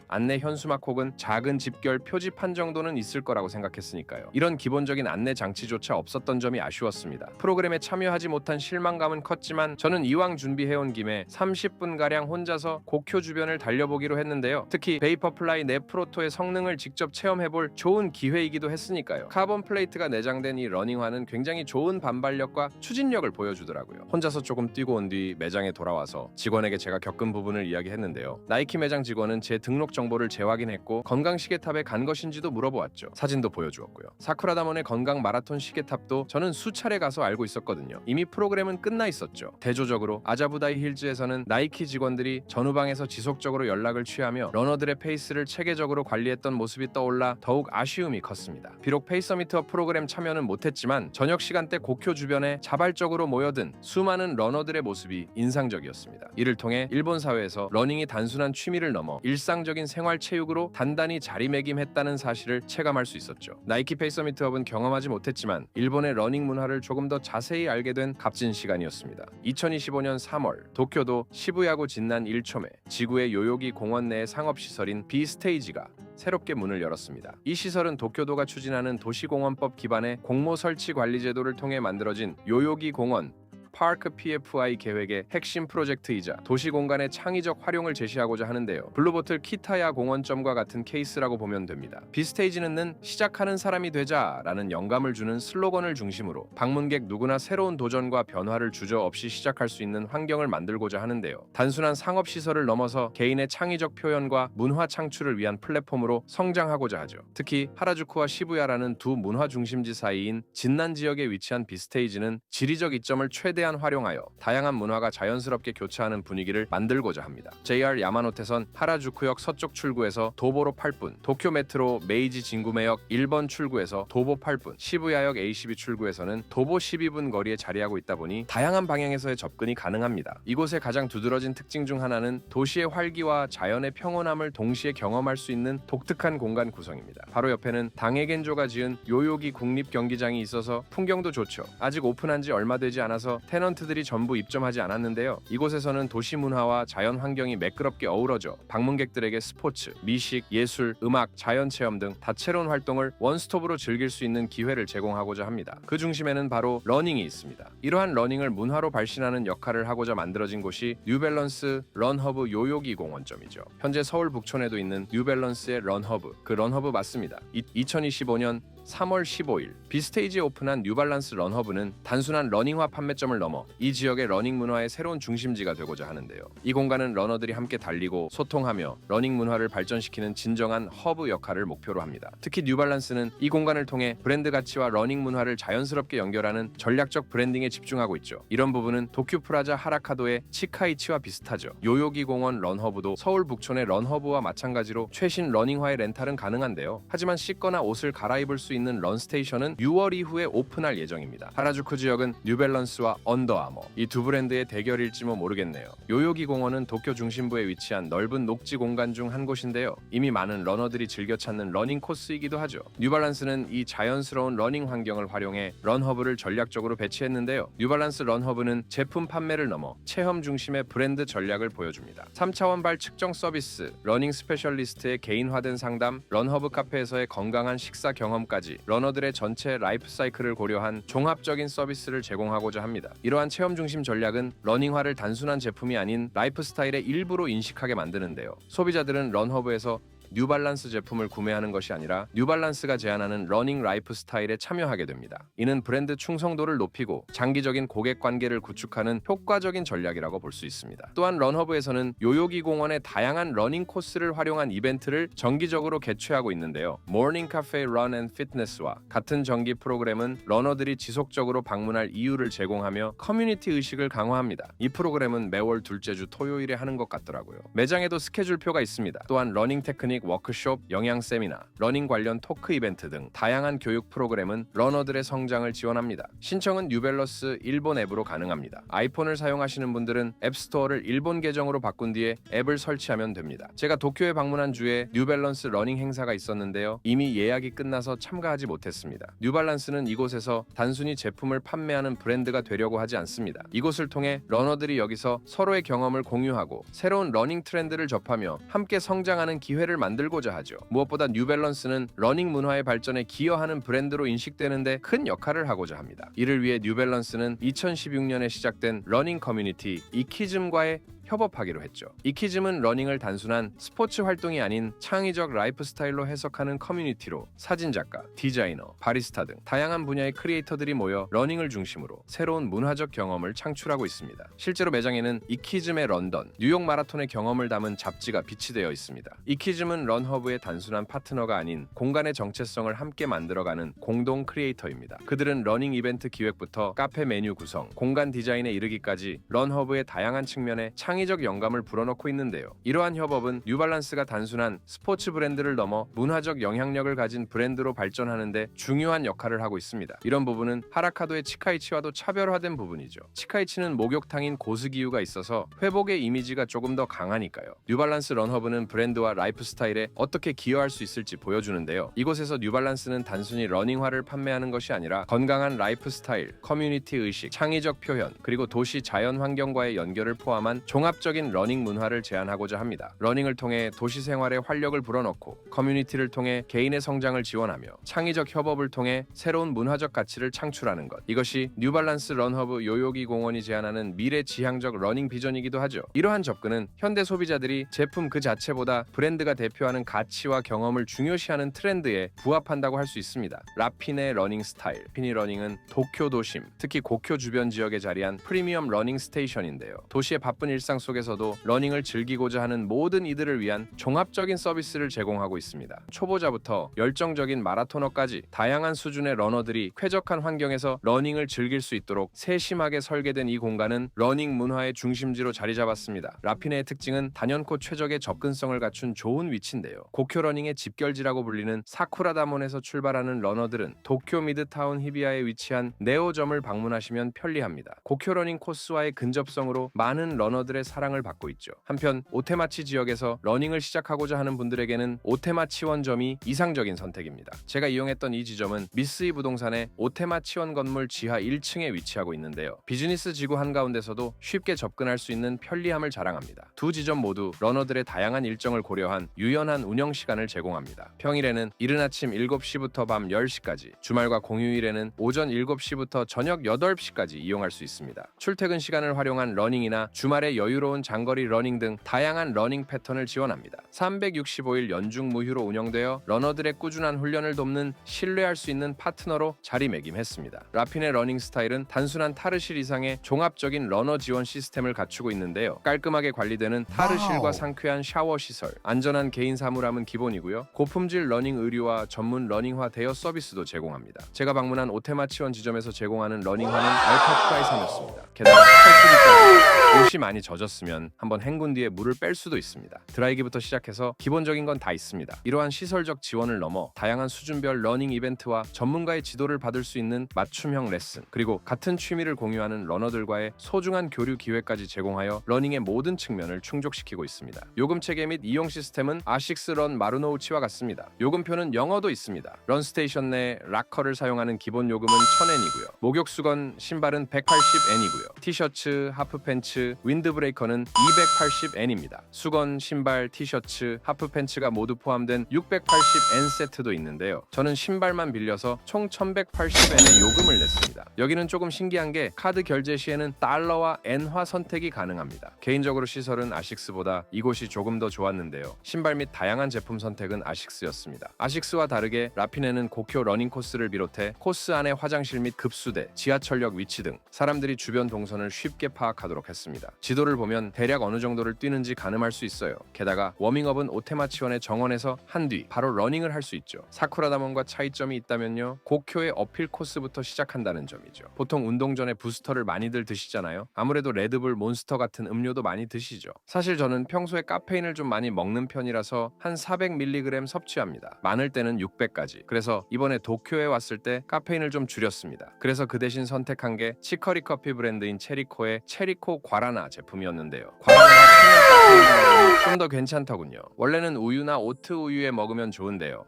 안내 현수막 혹은 작은 집결 표지판 정도는 있을 거라고 생각했으니까요. 이런 기본적인 안내 장치조차 없었던 점이 아쉬웠습니다. 프로그램에 참여하지 못한 실망감은 컸지만 저는 이왕 준비해온 김에 30분가량 혼자서 고쿄 주변을 달려보기로 했는데요. 특히 베이퍼플라이 네프로토의 성능을 직접 체험해볼 좋은 기회이기도 했으니까요. 카본 플레이트가 내장된 이 러닝화는 굉장히 좋은 반발력과 추진력을 보여주더라고요. 혼자서 조금 뛰고 온 뒤 매장에 돌아와서 직원에게 제가 겪은 부분을 이야기했는데요. 나이키 매장 직원은 제 등록 정보를 재확인했고 건강 시계탑에 간 것인지도 물어보았죠. 사진도 보여주었고요. 사쿠라다몬의 건강 마라톤 시계탑도 저는 수차례 가서 알고 있었거든요. 이미 프로그램은 끝나 있었죠. 대조적으로 아자부다이 힐즈에서는 나이키 직원들이 전후방에서 지속적으로 연락을 취하며 러너들의 페이스를 체계적으로 관리했던 모습이 떠올라 더욱 아쉬움이 컸습니다. 비록 페이서미트업 프로그램 참여는 못했지만 저녁 시간대 고쿄 주변에 자발적으로 모여든 수많은 러너들의 모습이 인상적이었습니다. 이를 통해 일본 사회에서 러닝이 단순한 취미를 넘어 일상적인 창의적인 생활 체육으로 단단히 자리매김했다는 사실을 체감할 수 있었죠. 나이키 페이스 서미트 헙은 경험하지 못했지만 일본의 러닝 문화를 조금 더 자세히 알게 된 값진 시간이었습니다. 2025년 3월 도쿄도 시부야구 진난 1초매 지구의 요요기 공원 내의 상업시설인 B 스테이지가 새롭게 문을 열었습니다. 이 시설은 도쿄도가 추진하는 도시공원법 기반의 공모 설치 관리 제도를 통해 만들어진 요요기 공원 파크 PFI 계획의 핵심 프로젝트이자 도시공간의 창의적 활용을 제시하고자 하는데요. 블루보틀 키타야 공원점과 같은 케이스라고 보면 됩니다. 비스테이지는 시작하는 사람이 되자라는 영감을 주는 슬로건을 중심으로 방문객 누구나 새로운 도전과 변화를 주저없이 시작할 수 있는 환경을 만들고자 하는데요. 단순한 상업시설을 넘어서 개인의 창의적 표현과 문화 창출을 위한 플랫폼으로 성장하고자 하죠. 특히 하라주쿠와 시부야라는 두 문화 중심지 사이인 진난 지역에 위치한 비스테이지는 지리적 이점을 최대한 활용하여 다양한 문화가 자연스럽게 교차하는 분위기를 만들고자 합니다. JR 야마노테선 하라주쿠역 서쪽 출구에서 도보로 8분, 도쿄 메트로 메이지 진구매역 1번 출구에서 도보 8분, 시부야역 A12 출구에서는 도보 12분 거리에 자리하고 있다 보니 다양한 방향에서의 접근이 가능합니다. 이곳의 가장 두드러진 특징 중 하나는 도시의 활기와 자연의 평온함을 동시에 경험할 수 있는 독특한 공간 구성입니다. 바로 옆에는 당해겐조가 지은 요요기 국립경기장이 있어서 풍경도 좋죠. 아직 오픈한 지 얼마 되지 않아서 테넌트들이 전부 입점하지 않았는데요. 이곳에서는 도시 문화와 자연 환경이 매끄럽게 어우러져 방문객들에게 스포츠, 미식, 예술, 음악, 자연 체험 등 다채로운 활동을 원스톱으로 즐길 수 있는 기회를 제공하고자 합니다. 그 중심에는 바로 러닝이 있습니다. 이러한 러닝을 문화로 발신하는 역할을 하고자 만들어진 곳이 뉴밸런스 런허브 요요기 공원점이죠. 현재 서울 북촌에도 있는 뉴밸런스의 런허브, 그 런허브 맞습니다. 2025년 3월 15일 비스테이지에 오픈한 뉴발란스 런허브는 단순한 러닝화 판매점을 넘어 이 지역의 러닝 문화의 새로운 중심지가 되고자 하는데요. 이 공간은 러너들이 함께 달리고 소통하며 러닝 문화를 발전시키는 진정한 허브 역할을 목표로 합니다. 특히 뉴발란스는 이 공간을 통해 브랜드 가치와 러닝 문화를 자연스럽게 연결하는 전략적 브랜딩에 집중하고 있죠. 이런 부분은 도쿄 프라자 하라카도의 치카이치와 비슷하죠. 요요기 공원 런허브도 서울 북촌의 런허브와 마찬가지로 최신 러닝화의 렌탈은 가능한데요. 하지만 씻거나 옷을 갈아입을 수 있는 런스테이션은 6월 이후에 오픈할 예정입니다. 하라주쿠 지역은 뉴밸런스와 언더아머, 이 두 브랜드의 대결일지도 모르겠네요. 요요기 공원은 도쿄 중심부에 위치한 넓은 녹지 공간 중 한 곳인데요. 이미 많은 러너들이 즐겨 찾는 러닝 코스이기도 하죠. 뉴발란스는 이 자연스러운 러닝 환경을 활용해 런허브를 전략적으로 배치했는데요. 뉴발란스 런허브는 제품 판매를 넘어 체험 중심의 브랜드 전략을 보여줍니다. 3차원발 측정 서비스, 러닝 스페셜리스트의 개인화된 상담, 런허브 카페에서의 건강한 식사 경험까지 러너들의 전체 라이프 사이클을 고려한 종합적인 서비스를 제공하고자 합니다. 이러한 체험 중심 전략은 러닝화를 단순한 제품이 아닌 라이프 스타일의 일부로 인식하게 만드는데요. 소비자들은 런허브에서 뉴발란스 제품을 구매하는 것이 아니라 뉴발란스가 제안하는 러닝 라이프 스타일에 참여하게 됩니다. 이는 브랜드 충성도를 높이고 장기적인 고객 관계를 구축하는 효과적인 전략이라고 볼 수 있습니다. 또한 런허브에서는 요요기 공원의 다양한 러닝 코스를 활용한 이벤트를 정기적으로 개최하고 있는데요. 모닝 카페 런 앤 피트니스와 같은 정기 프로그램은 러너들이 지속적으로 방문할 이유를 제공하며 커뮤니티 의식을 강화합니다. 이 프로그램은 매월 둘째 주 토요일에 하는 것 같더라고요. 매장에도 스케줄표가 있습니다. 또한 러닝 테크닉 워크숍, 영양 세미나, 러닝 관련 토크 이벤트 등 다양한 교육 프로그램은 러너들의 성장을 지원합니다. 신청은 뉴밸런스 일본 앱으로 가능합니다. 아이폰을 사용하시는 분들은 앱스토어를 일본 계정으로 바꾼 뒤에 앱을 설치하면 됩니다. 제가 도쿄에 방문한 주에 뉴밸런스 러닝 행사가 있었는데요. 이미 예약이 끝나서 참가하지 못했습니다. 뉴발란스는 이곳에서 단순히 제품을 판매하는 브랜드가 되려고 하지 않습니다. 이곳을 통해 러너들이 여기서 서로의 경험을 공유하고 새로운 러닝 트렌드를 접하며 함께 성장하는 기회를 만들고자 하죠. 무엇보다 뉴밸런스는 러닝 문화의 발전에 기여하는 브랜드로 인식되는데 큰 역할을 하고자 합니다. 이를 위해 뉴밸런스는 2016년에 시작된 러닝 커뮤니티 이키즘과의 협업하기로 했죠. 이키즘은 러닝을 단순한 스포츠 활동이 아닌 창의적 라이프 스타일로 해석하는 커뮤니티로 사진작가, 디자이너, 바리스타 등 다양한 분야의 크리에이터들이 모여 러닝을 중심으로 새로운 문화적 경험을 창출하고 있습니다. 실제로 매장에는 이키즘의 런던, 뉴욕 마라톤의 경험을 담은 잡지가 비치되어 있습니다. 이키즘은 런허브의 단순한 파트너가 아닌 공간의 정체성을 함께 만들어가는 공동 크리에이터입니다. 그들은 러닝 이벤트 기획부터 카페 메뉴 구성, 공간 디자인에 이르기까지 런허브의 다양한 측면에 창의적 창의적 영감을 불어넣고 있는데요. 이러한 협업은 뉴발란스가 단순한 스포츠 브랜드를 넘어 문화적 영향력을 가진 브랜드로 발전하는데 중요한 역할을 하고 있습니다. 이런 부분은 하라카도의 치카이치와도 차별화된 부분이죠. 치카이치는 목욕탕인 고스기유가 있어서 회복의 이미지가 조금 더 강하니까요. 뉴발란스 런허브는 브랜드와 라이프 스타일에 어떻게 기여할 수 있을지 보여주는데요. 이곳에서 뉴발란스는 단순히 러닝화를 판매하는 것이 아니라 건강한 라이프 스타일, 커뮤니티 의식, 창의적 표현, 그리고 도시 자연 환경과의 연결을 포함한 종합적인 러닝 문화를 제안하고자 합니다. 러닝을 통해 도시 생활에 활력을 불어넣고 커뮤니티를 통해 개인의 성장을 지원하며 창의적 협업을 통해 새로운 문화적 가치를 창출하는 것. 이것이 뉴발란스 런허브 요요기 공원이 제안하는 미래지향적 러닝 비전이기도 하죠. 이러한 접근은 현대 소비자들이 제품 그 자체보다 브랜드가 대표하는 가치와 경험을 중요시하는 트렌드에 부합한다고 할 수 있습니다. 라피네 러닝 스타일. 피니 러닝은 도쿄 도심, 특히 고쿄 주변 지역에 자리한 프리미엄 러닝 스테이션인데요. 도시의 바쁜 일상 속에서도 러닝을 즐기고자 하는 모든 이들을 위한 종합적인 서비스를 제공하고 있습니다. 초보자부터 열정적인 마라토너까지 다양한 수준의 러너들이 쾌적한 환경에서 러닝을 즐길 수 있도록 세심하게 설계된 이 공간은 러닝 문화의 중심지로 자리 잡았습니다. 라피네의 특징은 단연코 최적의 접근성을 갖춘 좋은 위치인데요. 고쿄 러닝의 집결지라고 불리는 사쿠라다몬에서 출발하는 러너들은 도쿄 미드타운 히비야에 위치한 네오점을 방문하시면 편리합니다. 고쿄 러닝 코스와의 근접성으로 많은 러너들의 사랑을 받고 있죠. 한편 오테마치 지역에서 러닝을 시작하고자 하는 분들에게는 오테마치원점이 이상적인 선택입니다. 제가 이용했던 이 지점은 미쓰이 부동산의 오테마치원 건물 지하 1층에 위치하고 있는데요. 비즈니스 지구 한가운데서도 쉽게 접근할 수 있는 편리함을 자랑합니다. 두 지점 모두 러너들의 다양한 일정을 고려한 유연한 운영 시간을 제공합니다. 평일에는 이른 아침 7시부터 밤 10시까지, 주말과 공휴일에는 오전 7시부터 저녁 8시까지 이용할 수 있습니다. 출퇴근 시간을 활용한 러닝이나 주말의 여유로운 장거리 러닝 등 다양한 러닝 패턴을 지원합니다. 365일 연중 무휴로 운영되어 러너들의 꾸준한 훈련을 돕는 신뢰할 수 있는 파트너로 자리매김했습니다. 라피네 러닝 스타일은 단순한 타르실 이상의 종합적인 러너 지원 시스템을 갖추고 있는데요. 깔끔하게 관리되는 타르실과 상쾌한 샤워 시설, 안전한 개인 사물함은 기본이고요. 고품질 러닝 의류와 전문 러닝화 대여 서비스도 제공합니다. 제가 방문한 오테마치원 지점에서 제공하는 러닝화는 알파 프라이 3였습니다. 게다가 탈수기까지. 옷이 많이 젖었으면 한번 헹군 뒤에 물을 뺄 수도 있습니다. 드라이기부터 시작해서 기본적인 건 다 있습니다. 이러한 시설적 지원을 넘어 다양한 수준별 러닝 이벤트와 전문가의 지도를 받을 수 있는 맞춤형 레슨, 그리고 같은 취미를 공유하는 러너들과의 소중한 교류 기회까지 제공하여 러닝의 모든 측면을 충족시키고 있습니다. 요금 체계 및 이용 시스템은 아식스 런 마루노우치와 같습니다. 요금표는 영어도 있습니다. 런스테이션 내 락커를 사용하는 기본 요금은 1000엔이고요. 목욕 수건, 신발은 180엔이고요. 티셔츠, 하프팬츠, 윈드브레이커는 280엔입니다. 수건, 신발, 티셔츠, 하프팬츠가 모두 포함된 680엔 세트도 있는데요. 저는 신발만 빌려서 총 1180엔의 요금을 냈습니다. 여기는 조금 신기한 게 카드 결제 시에는 달러와 엔화 선택이 가능합니다. 개인적으로 시설은 아식스보다 이곳이 조금 더 좋았는데요. 신발 및 다양한 제품 선택은 아식스였습니다. 아식스와 다르게 라피네는 고쿄 러닝 코스를 비롯해 코스 안에 화장실 및 급수대, 지하철역 위치 등 사람들이 주변 동선을 쉽게 파악하도록 했습니다. 지도를 보면 대략 어느 정도를 뛰는지 가늠할 수 있어요. 게다가 워밍업은 오테마치원의 정원에서 한 뒤 바로 러닝을 할 수 있죠. 사쿠라다몬과 차이점이 있다면요, 고쿄의 어필 코스부터 시작한다는 점이죠. 보통 운동 전에 부스터를 많이들 드시잖아요. 아무래도 레드불, 몬스터 같은 음료도 많이 드시죠. 사실 저는 평소에 카페인을 좀 많이 먹는 편이라서 한 400mg 섭취합니다. 많을 때는 600까지. 그래서 이번에 도쿄에 왔을 때 카페인을 좀 줄였습니다. 그래서 그 대신 선택한 게 치커리 커피 브랜드인 체리코의 체리코 과라나 제품이었는데요. 과라나가 좀 더 괜찮더군요. 원래는 우유나 오트 우유에 먹으면 좋은데요.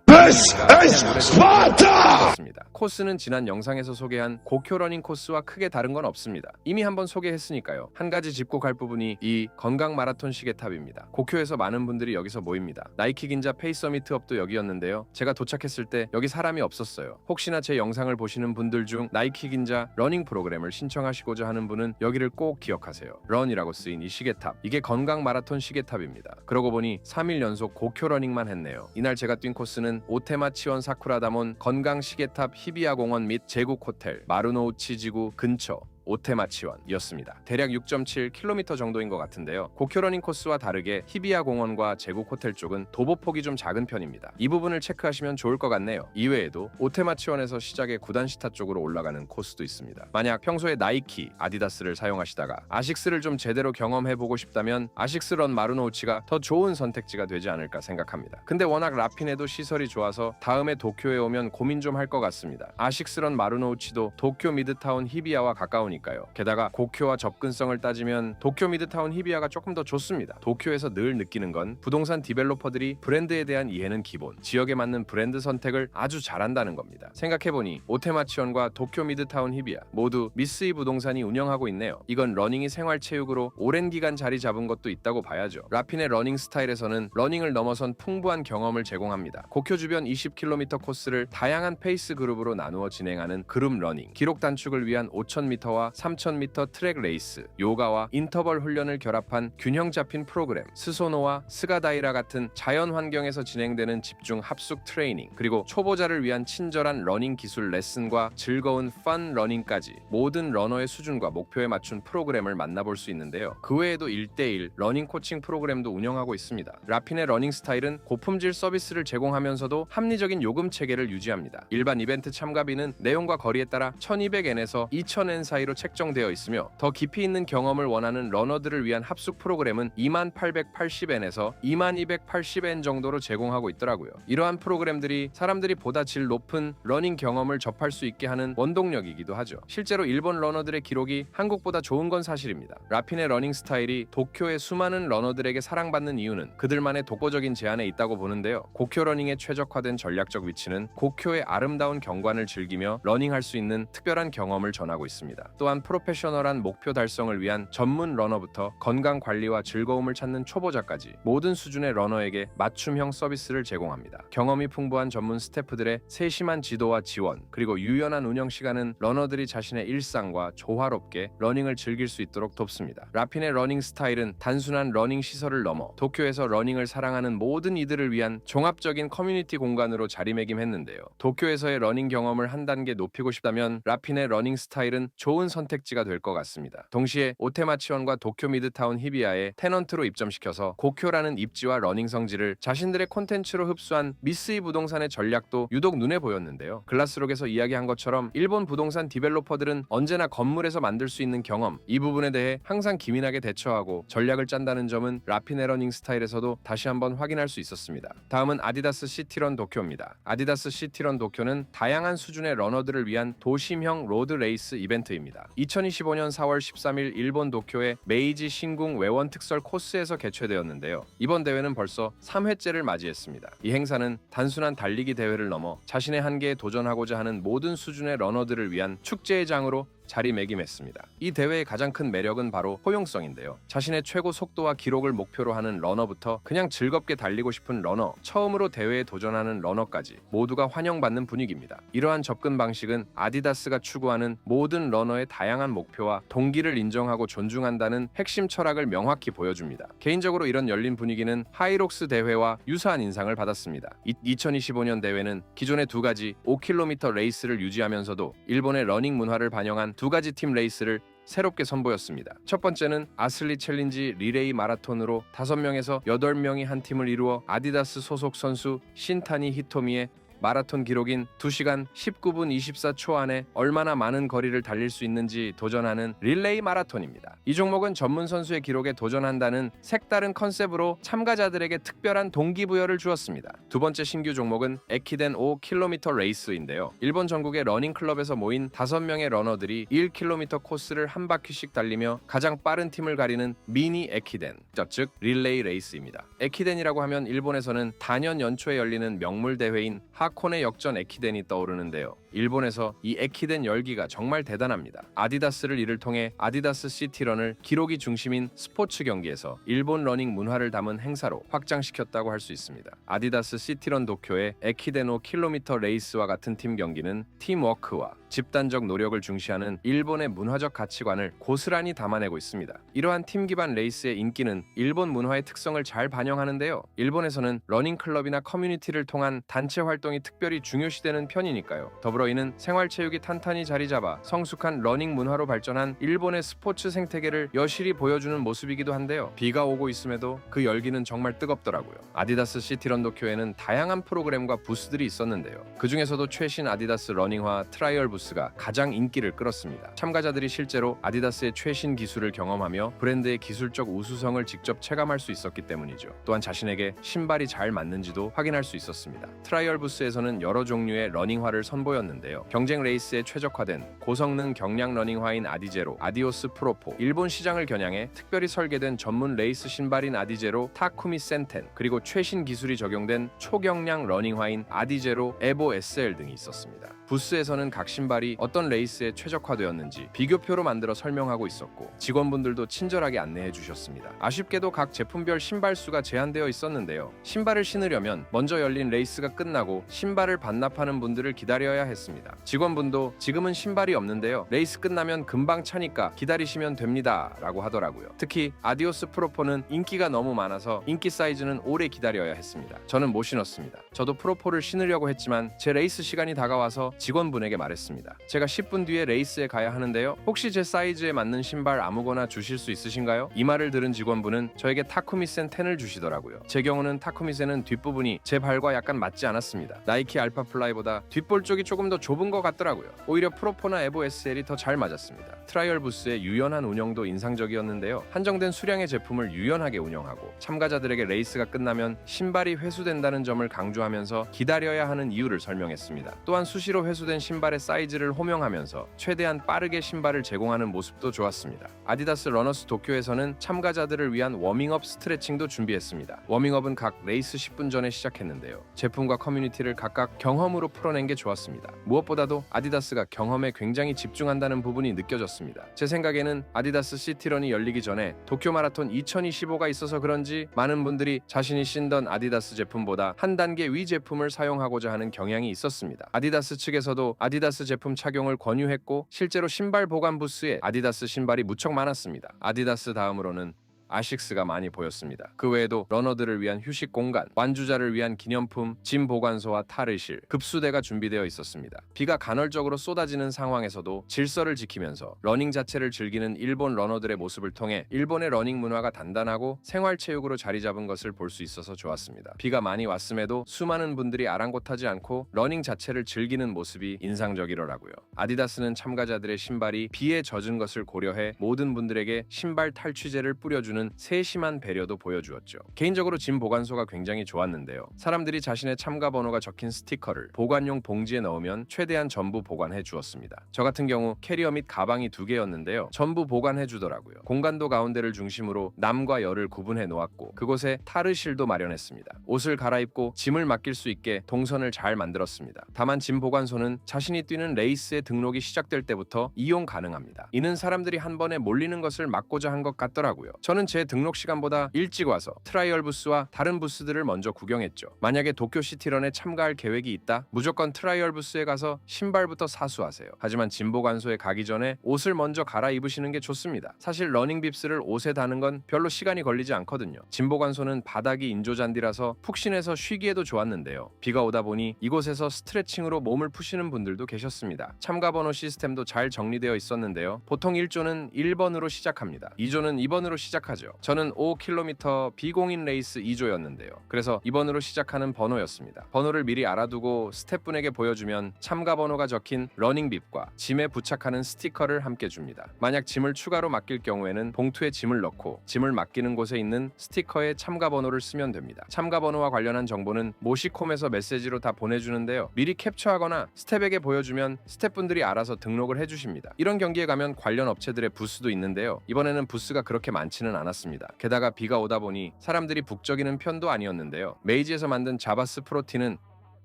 코스는 지난 영상에서 소개한 고쿄 러닝 코스와 크게 다른 건 없습니다. 이미 한번 소개했으니까요. 한 가지 짚고 갈 부분이 이 건강 마라톤 시계탑입니다. 고쿄에서 많은 분들이 여기서 모입니다. 나이키 긴자 페이서미트업도 여기였는데요. 제가 도착했을 때 여기 사람이 없었어요. 혹시나 제 영상을 보시는 분들 중 나이키 긴자 러닝 프로그램을 신청하시고자 하는 분은 여기를 꼭 기억하세요. 런이라고 쓰인 이 시계탑, 이게 건강 마라톤 시계탑입니다. 그러고 보니 3일 연속 고쿄 러닝만 했네요. 이날 제가 뛴 코스는 오테마치원 사쿠라다몬 건강 시계탑 히비야 공원 및 제국 호텔 마루노우치 지구 근처 오테마치원이었습니다. 대략 6.7km 정도인 것 같은데요. 고쿄 러닝 코스와 다르게 히비야 공원과 제국 호텔 쪽은 도보폭이 좀 작은 편입니다. 이 부분을 체크하시면 좋을 것 같네요. 이외에도 오테마치원에서 시작의 구단시타 쪽으로 올라가는 코스도 있습니다. 만약 평소에 나이키, 아디다스를 사용하시다가 아식스를 좀 제대로 경험해보고 싶다면 아식스 런 마르노우치가 더 좋은 선택지가 되지 않을까 생각합니다. 근데 워낙 라핀에도 시설이 좋아서 다음에 도쿄에 오면 고민 좀 할 것 같습니다. 아식스 런 마르노우치도 도쿄 미드타운 히비야와 가까우니까요. 게다가 고쿄와 접근성을 따지면 도쿄 미드타운 히비야가 조금 더 좋습니다. 도쿄에서 늘 느끼는 건 부동산 디벨로퍼들이 브랜드에 대한 이해는 기본, 지역에 맞는 브랜드 선택을 아주 잘한다는 겁니다. 생각해보니 오테마치원과 도쿄 미드타운 히비야 모두 미쓰이 부동산이 운영하고 있네요. 이건 러닝이 생활체육으로 오랜 기간 자리 잡은 것도 있다고 봐야죠. 라핀의 러닝 스타일에서는 러닝을 넘어선 풍부한 경험을 제공합니다. 고쿄 주변 20km 코스를 다양한 페이스 그룹으로 나누어 진행하는 그룹 러닝, 기록 단축을 위한 5000m와 3000m 트랙 레이스, 요가와 인터벌 훈련을 결합한 균형 잡힌 프로그램, 스소노와 스가다이라 같은 자연 환경에서 진행되는 집중 합숙 트레이닝, 그리고 초보자를 위한 친절한 러닝 기술 레슨과 즐거운 펀 러닝까지 모든 러너의 수준과 목표에 맞춘 프로그램을 만나볼 수 있는데요. 그 외에도 1대1 러닝 코칭 프로그램도 운영하고 있습니다. 라핀의 러닝 스타일은 고품질 서비스를 제공하면서도 합리적인 요금 체계를 유지합니다. 일반 이벤트 참가비는 내용과 거리에 따라 1200엔에서 2000엔 사이로 책정되어 있으며 더 깊이 있는 경험을 원하는 러너들을 위한 합숙 프로그램은 2880엔에서 2280엔 정도로 제공하고 있더라고요. 이러한 프로그램들이 사람들이 보다 질 높은 러닝 경험을 접할 수 있게 하는 원동력이기도 하죠. 실제로 일본 러너들의 기록이 한국보다 좋은 건 사실입니다. 라핀의 러닝 스타일이 도쿄의 수많은 러너들에게 사랑받는 이유는 그들만의 독보적인 제안에 있다고 보는데요. 고쿄 러닝에 최적화된 전략적 위치는 고쿄의 아름다운 경관을 즐기며 러닝할 수 있는 특별한 경험을 전하고 있습니다. 또한 프로페셔널한 목표 달성을 위한 전문 러너부터 건강 관리와 즐거움을 찾는 초보자까지 모든 수준의 러너에게 맞춤형 서비스를 제공합니다. 경험이 풍부한 전문 스태프들의 세심한 지도와 지원, 그리고 유연한 운영 시간은 러너들이 자신의 일상과 조화롭게 러닝을 즐길 수 있도록 돕습니다. 라핀의 러닝 스타일은 단순한 러닝 시설을 넘어 도쿄에서 러닝을 사랑하는 모든 이들을 위한 종합적인 커뮤니티 공간으로 자리매김했는데요. 도쿄에서의 러닝 경험을 한 단계 높이고 싶다면 라핀의 러닝 스타일은 좋은 선택지가 될 것 같습니다. 동시에 오테마치원과 도쿄 미드타운 히비야에 테넌트로 입점시켜서 고쿄라는 입지와 러닝 성질을 자신들의 콘텐츠로 흡수한 미쓰이 부동산의 전략도 유독 눈에 보였는데요. 글라스록에서 이야기한 것처럼 일본 부동산 디벨로퍼들은 언제나 건물에서 만들 수 있는 경험, 이 부분에 대해 항상 기민하게 대처하고 전략을 짠다는 점은 라핀의 러닝 스타일에서도 다시 한번 확인할 수 있었습니다. 다음은 아디다스 시티런 도쿄입니다. 아디다스 시티런 도쿄는 다양한 수준의 러너들을 위한 도심형 로드 레이스 이벤트입니다. 2025년 4월 13일 일본 도쿄의 메이지 신궁 외원 특설 코스에서 개최되었는데요. 이번 대회는 벌써 3회째를 맞이했습니다. 이 행사는 단순한 달리기 대회를 넘어 자신의 한계에 도전하고자 하는 모든 수준의 러너들을 위한 축제의 장으로 자리매김했습니다. 이 대회의 가장 큰 매력은 바로 포용성인데요. 자신의 최고 속도와 기록을 목표로 하는 러너부터 그냥 즐겁게 달리고 싶은 러너, 처음으로 대회에 도전하는 러너까지 모두가 환영받는 분위기입니다. 이러한 접근 방식은 아디다스가 추구하는 모든 러너의 다양한 목표와 동기를 인정하고 존중한다는 핵심 철학을 명확히 보여줍니다. 개인적으로 이런 열린 분위기는 하이록스 대회와 유사한 인상을 받았습니다. 2025년 대회는 기존의 두 가지 5km 레이스를 유지하면서도 일본의 러닝 문화를 반영한 두 가지 팀 레이스를 새롭게 선보였습니다. 첫 번째는 아슬리 챌린지 리레이 마라톤으로 5명에서 8명이 한 팀을 이루어 아디다스 소속 선수 신타니 히토미의 마라톤 기록인 2시간 19분 24초 안에 얼마나 많은 거리를 달릴 수 있는지 도전하는 릴레이 마라톤입니다. 이 종목은 전문 선수의 기록에 도전한다는 색다른 컨셉으로 참가자들에게 특별한 동기부여를 주었습니다. 두 번째 신규 종목은 에키덴 5km 레이스인데요. 일본 전국의 러닝 클럽에서 모인 5명의 러너들이 1km 코스를 한 바퀴씩 달리며 가장 빠른 팀을 가리는 미니 에키덴, 즉 릴레이 레이스입니다. 에키덴이라고 하면 일본에서는 단연 연초에 열리는 명물 대회인 하코네 역전 에키덴이 떠오르는데요. 일본에서 이 에키덴 열기가 정말 대단합니다. 아디다스를 이를 통해 아디다스 시티런을 기록이 중심인 스포츠 경기에서 일본 러닝 문화를 담은 행사로 확장시켰다고 할 수 있습니다. 아디다스 시티런 도쿄의 에키덴 5km 레이스와 같은 팀 경기는 팀워크와 집단적 노력을 중시하는 일본의 문화적 가치관을 고스란히 담아내고 있습니다. 이러한 팀 기반 레이스의 인기는 일본 문화의 특성을 잘 반영하는데요. 일본에서는 러닝 클럽이나 커뮤니티를 통한 단체 활동이 특별히 중요시되는 편이니까요. 더불어 데트로이는 생활체육이 탄탄히 자리 잡아 성숙한 러닝 문화로 발전한 일본의 스포츠 생태계를 여실히 보여주는 모습이기도 한데요. 비가 오고 있음에도 그 열기는 정말 뜨겁더라고요. 아디다스 시티런 도쿄에는 다양한 프로그램과 부스들이 있었는데요. 그 중에서도 최신 아디다스 러닝화 트라이얼 부스가 가장 인기를 끌었습니다. 참가자들이 실제로 아디다스의 최신 기술을 경험하며 브랜드의 기술적 우수성을 직접 체감할 수 있었기 때문이죠. 또한 자신에게 신발이 잘 맞는지도 확인할 수 있었습니다. 트라이얼 부스에서는 여러 종류의 러닝화를 선보였는데요. 경쟁 레이스에 최적화된 고성능 경량 러닝화인 아디제로, 아디오스 프로포, 일본 시장을 겨냥해 특별히 설계된 전문 레이스 신발인 아디제로 타쿠미 센텐, 그리고 최신 기술이 적용된 초경량 러닝화인 아디제로 에보 SL 등이 있었습니다. 부스에서는 각 신발이 어떤 레이스에 최적화되었는지 비교표로 만들어 설명하고 있었고 직원분들도 친절하게 안내해 주셨습니다. 아쉽게도 각 제품별 신발 수가 제한되어 있었는데요. 신발을 신으려면 먼저 열린 레이스가 끝나고 신발을 반납하는 분들을 기다려야 했습니다. 직원분도 지금은 신발이 없는데요. 레이스 끝나면 금방 차니까 기다리시면 됩니다 라고 하더라고요. 특히 아디오스 프로포는 인기가 너무 많아서 인기 사이즈는 오래 기다려야 했습니다. 저는 못 신었습니다. 저도 프로포를 신으려고 했지만 제 레이스 시간이 다가와서 직원분에게 말했습니다. 제가 10분 뒤에 레이스에 가야 하는데요. 혹시 제 사이즈에 맞는 신발 아무거나 주실 수 있으신가요? 이 말을 들은 직원분은 저에게 타쿠미센 10을 주시더라고요. 제 경우는 타쿠미센은 뒷부분이 제 발과 약간 맞지 않았습니다. 나이키 알파 플라이보다 뒷볼 쪽이 조금 더 좁은 것 같더라고요. 오히려 프로포나 에보 SL이 더 잘 맞았습니다. 트라이얼 부스의 유연한 운영도 인상적이었는데요. 한정된 수량의 제품을 유연하게 운영하고 참가자들에게 레이스가 끝나면 신발이 회수된다는 점을 강조하면서 기다려야 하는 이유를 설명했습니다. 또한 수시로 회수된 신발의 사이즈를 호명하면서 최대한 빠르게 신발을 제공하는 모습도 좋았습니다. 아디다스 러너스 도쿄에서는 참가자들을 위한 워밍업 스트레칭도 준비했습니다. 워밍업은 각 레이스 10분 전에 시작했는데요. 제품과 커뮤니티를 각각 경험으로 풀어낸 게 좋았습니다. 무엇보다도 아디다스가 경험에 굉장히 집중한다는 부분이 느껴졌습니다. 제 생각에는 아디다스 시티런이 열리기 전에 도쿄 마라톤 2025가 있어서 그런지 많은 분들이 자신이 신던 아디다스 제품보다 한 단계 위 제품을 사용하고자 하는 경향이 있었습니다. 아디다스 측에서도 아디다스 제품 착용을 권유했고 실제로 신발 보관 부스에 아디다스 신발이 무척 많았습니다. 아디다스 다음으로는 아식스가 많이 보였습니다. 그 외에도 러너들을 위한 휴식 공간, 완주자를 위한 기념품, 짐 보관소와 탈의실, 급수대가 준비되어 있었습니다. 비가 간헐적으로 쏟아지는 상황에서도 질서를 지키면서 러닝 자체를 즐기는 일본 러너들의 모습을 통해 일본의 러닝 문화가 단단하고 생활체육으로 자리 잡은 것을 볼 수 있어서 좋았습니다. 비가 많이 왔음에도 수많은 분들이 아랑곳하지 않고 러닝 자체를 즐기는 모습이 인상적이더라고요. 아디다스는 참가자들의 신발이 비에 젖은 것을 고려해 모든 분들에게 신발 탈취제를 뿌려주는 세심한 배려도 보여주었죠. 개인적으로 짐 보관소가 굉장히 좋았는데요. 사람들이 자신의 참가 번호가 적힌 스티커를 보관용 봉지에 넣으면 최대한 전부 보관해 주었습니다. 저 같은 경우 캐리어 및 가방이 2개였는데요. 전부 보관해 주더라고요. 공간도 가운데를 중심으로 남과 여를 구분해 놓았고 그곳에 탈의실도 마련했습니다. 옷을 갈아입고 짐을 맡길 수 있게 동선을 잘 만들었습니다. 다만 짐 보관소는 자신이 뛰는 레이스의 등록이 시작될 때부터 이용 가능합니다. 이는 사람들이 한 번에 몰리는 것을 막고자 한 것 같더라고요. 저는 제 등록 시간보다 일찍 와서 트라이얼 부스와 다른 부스들을 먼저 구경했죠. 만약에 도쿄 시티런에 참가할 계획이 있다? 무조건 트라이얼 부스에 가서 신발부터 사수하세요. 하지만 짐 보관소에 가기 전에 옷을 먼저 갈아입으시는 게 좋습니다. 사실 러닝 빕스를 옷에 다는 건 별로 시간이 걸리지 않거든요. 짐 보관소는 바닥이 인조잔디라서 푹신해서 쉬기에도 좋았는데요. 비가 오다 보니 이곳에서 스트레칭으로 몸을 푸시는 분들도 계셨습니다. 참가 번호 시스템도 잘 정리되어 있었는데요. 보통 1조는 1번으로 시작합니다. 2조는 2번으로 시작하죠. 저는 5km 비공인 레이스 2조였는데요. 그래서 2번으로 시작하는 번호였습니다. 번호를 미리 알아두고 스태프분에게 보여주면 참가 번호가 적힌 러닝빕과 짐에 부착하는 스티커를 함께 줍니다. 만약 짐을 추가로 맡길 경우에는 봉투에 짐을 넣고 짐을 맡기는 곳에 있는 스티커에 참가 번호를 쓰면 됩니다. 참가 번호와 관련한 정보는 모시콤에서 메시지로 다 보내주는데요. 미리 캡처하거나 스태프에게 보여주면 스태프분들이 알아서 등록을 해주십니다. 이런 경기에 가면 관련 업체들의 부스도 있는데요. 이번에는 부스가 그렇게 많지는 않았습니다. 게다가 비가 오다 보니 사람들이 북적이는 편도 아니었는데요. 메이지에서 만든 자바스 프로틴은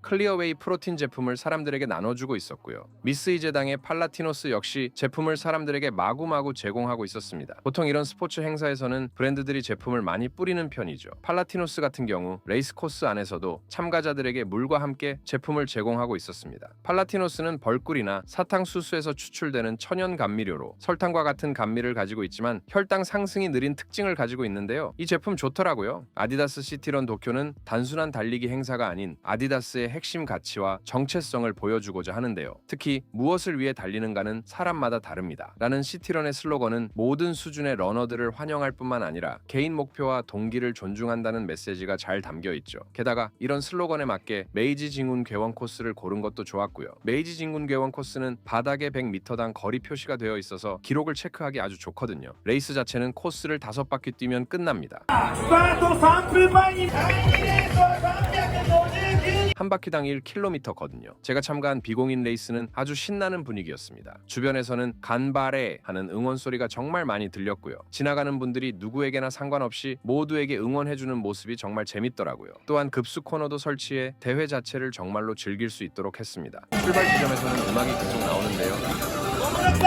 클리어웨이 프로틴 제품을 사람들에게 나눠주고 있었고요. 미스 이제당의 팔라티노스 역시 제품을 사람들에게 마구마구 제공하고 있었습니다. 보통 이런 스포츠 행사에서는 브랜드들이 제품을 많이 뿌리는 편이죠. 팔라티노스 같은 경우 레이스 코스 안에서도 참가자들에게 물과 함께 제품을 제공하고 있었습니다. 팔라티노스는 벌꿀이나 사탕수수에서 추출되는 천연 감미료로 설탕과 같은 감미를 가지고 있지만 혈당 상승이 느린 특징을 가지고 있는데요. 이 제품 좋더라고요. 아디다스 시티런 도쿄는 단순한 달리기 행사가 아닌 아디다스의 핵심 가치와 정체성을 보여주고자 하는데요. 특히 무엇을 위해 달리는가는 사람마다 다릅니다. 라는 시티런의 슬로건은 모든 수준의 러너들을 환영할 뿐만 아니라 개인 목표와 동기를 존중한다는 메시지가 잘 담겨 있죠. 게다가 이런 슬로건에 맞게 메이지 진군 궤원 코스를 고른 것도 좋았고요. 메이지 진군 궤원 코스는 바닥에 100m당 거리 표시가 되어 있어서 기록을 체크하기 아주 좋거든요. 레이스 자체는 코스를 5바퀴 뛰면 끝납니다. 한 바퀴당 1km거든요. 제가 참가한 비공인 레이스는 아주 신나는 분위기였습니다. 주변에서는 간발에 하는 응원 소리가 정말 많이 들렸고요. 지나가는 분들이 누구에게나 상관없이 모두에게 응원해주는 모습이 정말 재밌더라고요. 또한 급수 코너도 설치해 대회 자체를 정말로 즐길 수 있도록 했습니다. 출발 지점에서는 음악이 계속 나오는데요.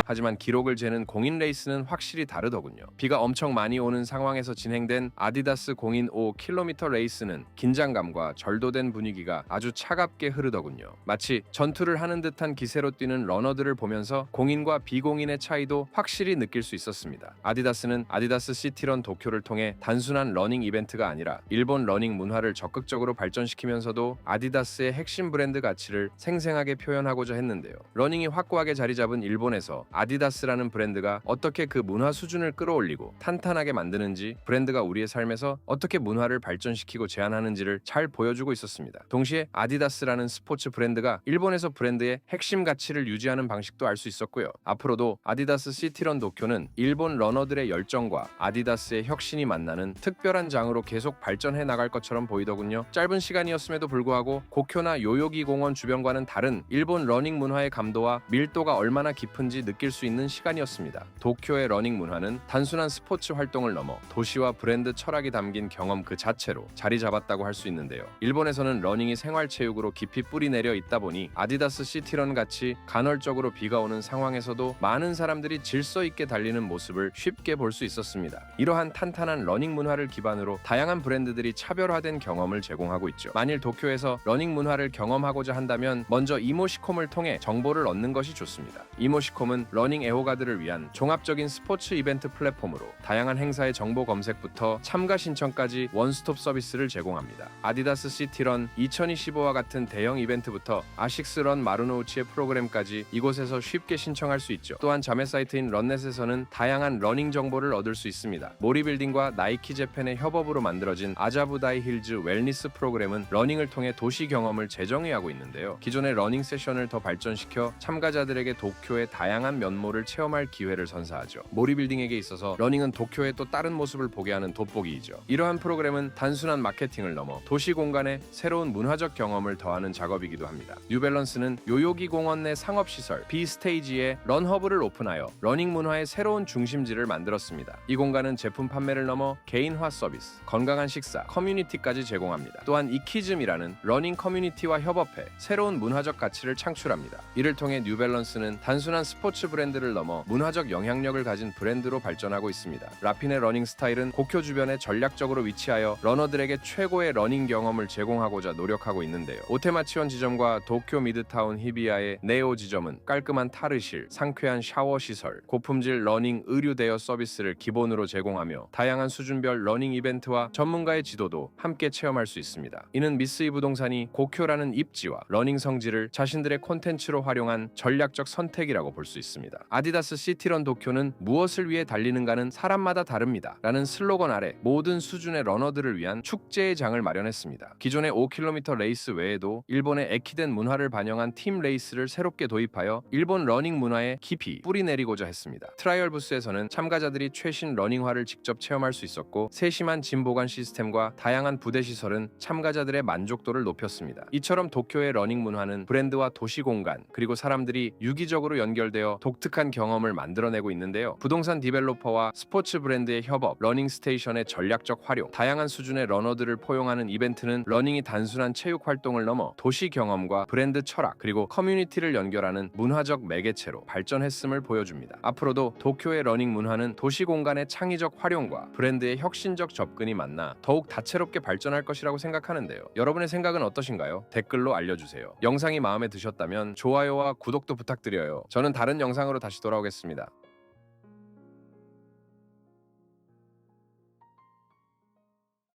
하지만 기록을 재는 공인 레이스는 확실히 다르더군요. 비가 엄청 많이 오는 상황에서 진행된 아디다스 공인 5km 레이스는 긴장감과 절도된 분위기가 아주 차갑게 흐르더군요. 마치 전투를 하는 듯한 기세로 뛰는 러너들을 보면서 공인과 비공인의 차이도 확실히 느낄 수 있었습니다. 아디다스는 아디다스 시티런 도쿄를 통해 단순한 러닝 이벤트가 아니라 일본 러닝 문화를 적극적으로 발전시키면서도 아디다스의 핵심 브랜드 가치를 생생하게 표현하고자 했는데요. 러닝이 확고하게 자리 잡은 일본에서 아디다스라는 브랜드가 어떻게 그 문화 수준을 끌어올리고 탄탄하게 만드는지, 브랜드가 우리의 삶에서 어떻게 문화를 발전시키고 제안하는지를 잘 보여주고 있었습니다. 동시에 아디다스라는 스포츠 브랜드가 일본에서 브랜드의 핵심 가치를 유지하는 방식도 알 수 있었고요. 앞으로도 아디다스 시티런 도쿄는 일본 러너들의 열정과 아디다스의 혁신이 만나는 특별한 장으로 계속 발전해 나갈 것처럼 보이더군요. 짧은 시간이었음에도 불구하고 고쿄나 요요기 공원 주변과는 다른 일본 러닝 문화의 감도와 밀도가 얼마나 깊은지 느낄 수 있는 시간이었습니다. 도쿄의 러닝 문화는 단순한 스포츠 활동을 넘어 도시와 브랜드 철학이 담긴 경험 그 자체로 자리 잡았다고 할 수 있는데요. 일본에서는 러닝이 생활체육으로 깊이 뿌리내려 있다 보니 아디다스 시티런 같이 간헐적으로 비가 오는 상황에서도 많은 사람들이 질서 있게 달리는 모습을 쉽게 볼 수 있었습니다. 이러한 탄탄한 러닝 문화를 기반으로 다양한 브랜드들이 차별화된 경험을 제공하고 있죠. 만일 도쿄에서 러닝 문화를 경험하고자 한다면 먼저 이모시콤을 통해 정보를 얻는 것이 좋습니다. 이모시콤은 러닝 애호가들을 위한 종합적인 스포츠 이벤트 플랫폼으로 다양한 행사의 정보 검색부터 참가 신청까지 원스톱 서비스를 제공합니다. 아디다스 시티런 2025와 같은 대형 이벤트부터 아식스런 마르노우치의 프로그램까지 이곳에서 쉽게 신청할 수 있죠. 또한 자매 사이트인 런넷에서는 다양한 러닝 정보를 얻을 수 있습니다. 모리빌딩과 나이키 재팬의 협업으로 만들어진 아자부다이 힐즈 웰니스 프로그램은 러닝을 통해 도시 경험을 재정의하고 있는데요. 기존의 러닝 세션을 더 발전시켜 참가자들에게 도쿄의 다양한 면모를 체험할 기회를 선사하죠. 모리빌딩에게 있어서 러닝은 도쿄의 또 다른 모습을 보게 하는 돋보기이죠. 이러한 프로그램은 단순한 마케팅을 넘어 도시 공간에 새로운 문화적 경험을 더하는 작업이기도 합니다. 뉴밸런스는 요요기 공원 내 상업시설 B-스테이지에 런허브를 오픈하여 러닝 문화의 새로운 중심지를 만들었습니다. 이 공간은 제품 판매를 넘어 개인화 서비스, 건강한 식사, 커뮤니티까지 제공합니다. 또한 이키즘이라는 러닝 커뮤니티와 협업해 새로운 문화적 가치를 창출합니다. 이를 통해 뉴밸런스는 단순한 스포츠 브랜드를 넘어 문화적 영향력을 가진 브랜드로 발전하고 있습니다. 라핀의 러닝 스타일은 고쿄 주변에 전략적으로 위치하여 러너들에게 최고의 러닝 경험을 제공하고자 노력하고 있는데요. 오테마치원 지점과 도쿄 미드타운 히비야의 네오 지점은 깔끔한 타르실, 상쾌한 샤워 시설, 고품질 러닝 의류 대여 서비스를 기본으로 제공하며 다양한 수준별 러닝 이벤트와 전문가의 지도도 함께 체험할 수 있습니다. 이는 미쓰이 부동산이 고쿄라는 입지와 러닝 성지를 자신들의 콘텐츠로 활용한 전략적 선택이라고 볼 수 있습니다. 아디다스 시티런 도쿄는 무엇을 위해 달리는가는 사람마다 다릅니다. 라는 슬로건 아래 모든 수준의 러너들을 위한 축제의 장을 마련했습니다. 기존의 5km 레이스 외에도 일본의 애키된 문화를 반영한 팀 레이스를 새롭게 도입하여 일본 러닝 문화에 깊이 뿌리내리고자 했습니다. 트라이얼 부스에서는 참가자들이 최신 러닝화를 직접 체험할 수 있었고 세심한 짐 보관 시스템과 다양한 부대 시설은 참가자들의 만족도를 높였습니다. 이처럼 도쿄의 러닝 문화는 브랜드와 도시 공간 그리고 사람들이 유기적으로 연결되어 독특한 경험을 만들어내고 있는데요. 부동산 디벨로퍼와 스포츠 브랜드의 협업, 러닝 스테이션의 전략적 활용, 다양한 수준의 러너들을 포용하는 이벤트는 러닝이 단순한 체육 활동을 넘어 도시 경험과 브랜드 철학 그리고 커뮤니티를 연결하는 문화적 매개체로 발전했음을 보여줍니다. 앞으로도 도쿄의 러닝 문화는 도시 공간의 창의적 활용과 브랜드의 혁신적 접근이 만나 더욱 다채롭게 발전할 것이라고 생각하는데요. 여러분의 생각은 어떠신가요? 댓글로 알려주세요. 영상이 마음에 드셨다면 좋아요와 구독도 부탁드려요. 저는 다른 영상으로 다시 돌아오겠습니다.